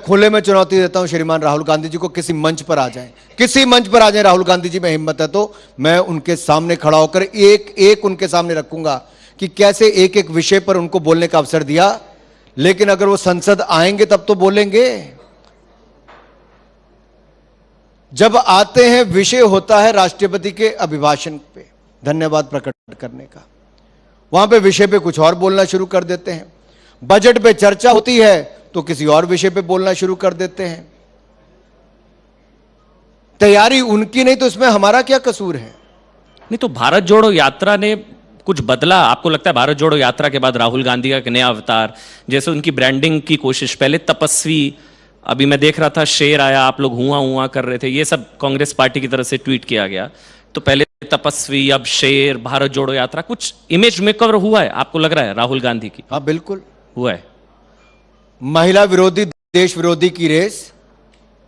खुले में चुनौती देता हूं श्रीमान राहुल गांधी जी को, किसी मंच पर आ जाएं, किसी मंच पर आ जाएं राहुल गांधी जी में हिम्मत है तो मैं उनके सामने खड़ा होकर एक एक उनके सामने रखूंगा कि कैसे एक एक विषय पर उनको बोलने का अवसर दिया, लेकिन अगर वो संसद आएंगे तब तो बोलेंगे। जब आते हैं विषय होता है राष्ट्रपति के अभिभाषण पे धन्यवाद प्रकट करने का, वहां पे विषय पे कुछ और बोलना शुरू कर देते हैं। बजट पे चर्चा होती है तो किसी और विषय पे बोलना शुरू कर देते हैं। तैयारी उनकी नहीं तो इसमें हमारा क्या कसूर है? नहीं तो भारत जोड़ो यात्रा ने कुछ बदला? आपको लगता है भारत जोड़ो यात्रा के बाद राहुल गांधी का एक नया अवतार, जैसे उनकी ब्रांडिंग की कोशिश, पहले तपस्वी, अभी मैं देख रहा था शेर आया, आप लोग हुआ हुआ कर रहे थे, ये सब कांग्रेस पार्टी की तरफ से ट्वीट किया गया, तो पहले तपस्वी अब शेर, भारत जोड़ो यात्रा, कुछ इमेज मेकओवर हुआ है आपको लग रहा है राहुल गांधी की? हाँ बिल्कुल हुआ है। महिला विरोधी देश विरोधी की रेस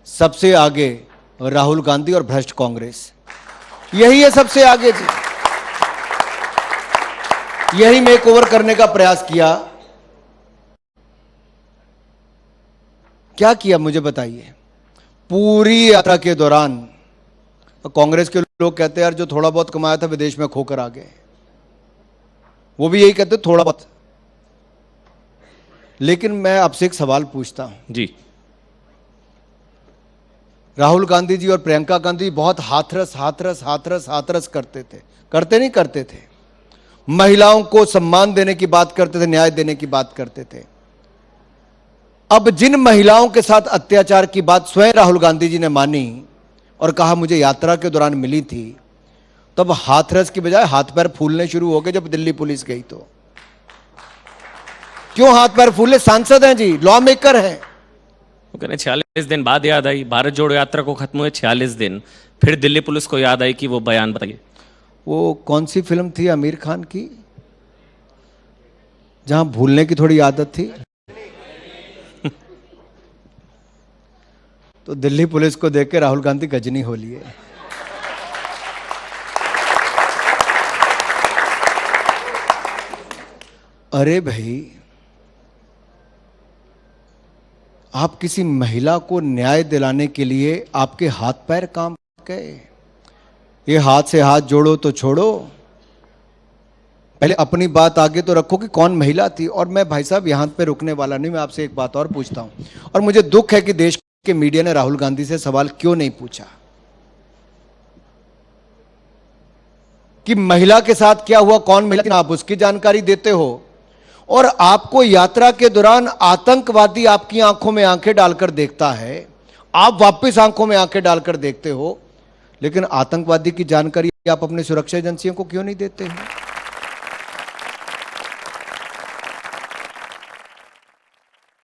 सबसे आगे राहुल गांधी और भ्रष्ट कांग्रेस, यही है सबसे आगे जी। यही मेकओवर करने का प्रयास किया। क्या किया मुझे बताइए? पूरी यात्रा के दौरान कांग्रेस के लोग कहते हैं यार जो थोड़ा बहुत कमाया था विदेश में खोकर आ गए, वो भी यही कहते थोड़ा बहुत। लेकिन मैं आपसे एक सवाल पूछता हूं जी, राहुल गांधी जी और प्रियंका गांधी बहुत हाथरस हाथरस हाथरस हाथरस करते थे, करते नहीं करते थे? महिलाओं को सम्मान देने की बात करते थे, न्याय देने की बात करते थे। अब जिन महिलाओं के साथ अत्याचार की बात स्वयं राहुल गांधी जी ने मानी और कहा मुझे यात्रा के दौरान मिली थी, तब हाथरस की बजाय हाथ पैर फूलने शुरू हो गए जब दिल्ली पुलिस गई तो। क्यों हाथ पैर फूले? सांसद हैं जी, लॉ मेकर हैं। वो कह रहे 46 दिन बाद याद आई, भारत जोड़ो यात्रा को खत्म हुए 46 दिन, फिर दिल्ली पुलिस को याद आई कि वो बयान बताइए। वो कौन सी फिल्म थी आमिर खान की जहां भूलने की थोड़ी आदत थी? तो दिल्ली पुलिस को देख के राहुल गांधी गजनी हो लिए। अरे भाई, आप किसी महिला को न्याय दिलाने के लिए आपके हाथ पैर काम गए? ये हाथ से हाथ जोड़ो तो छोड़ो, पहले अपनी बात आगे तो रखो कि कौन महिला थी। और मैं भाई साहब यहां पे रुकने वाला नहीं, मैं आपसे एक बात और पूछता हूं, और मुझे दुख है कि देश के मीडिया ने राहुल गांधी से सवाल क्यों नहीं पूछा कि महिला के साथ क्या हुआ, कौन महिला थी, आप उसकी जानकारी देते हो। और आपको यात्रा के दौरान आतंकवादी आपकी आंखों में आंखें डालकर देखता है, आप वापस आंखों में आंखें डालकर देखते हो, लेकिन आतंकवादी की जानकारी आप अपनी सुरक्षा एजेंसियों को क्यों नहीं देते हैं?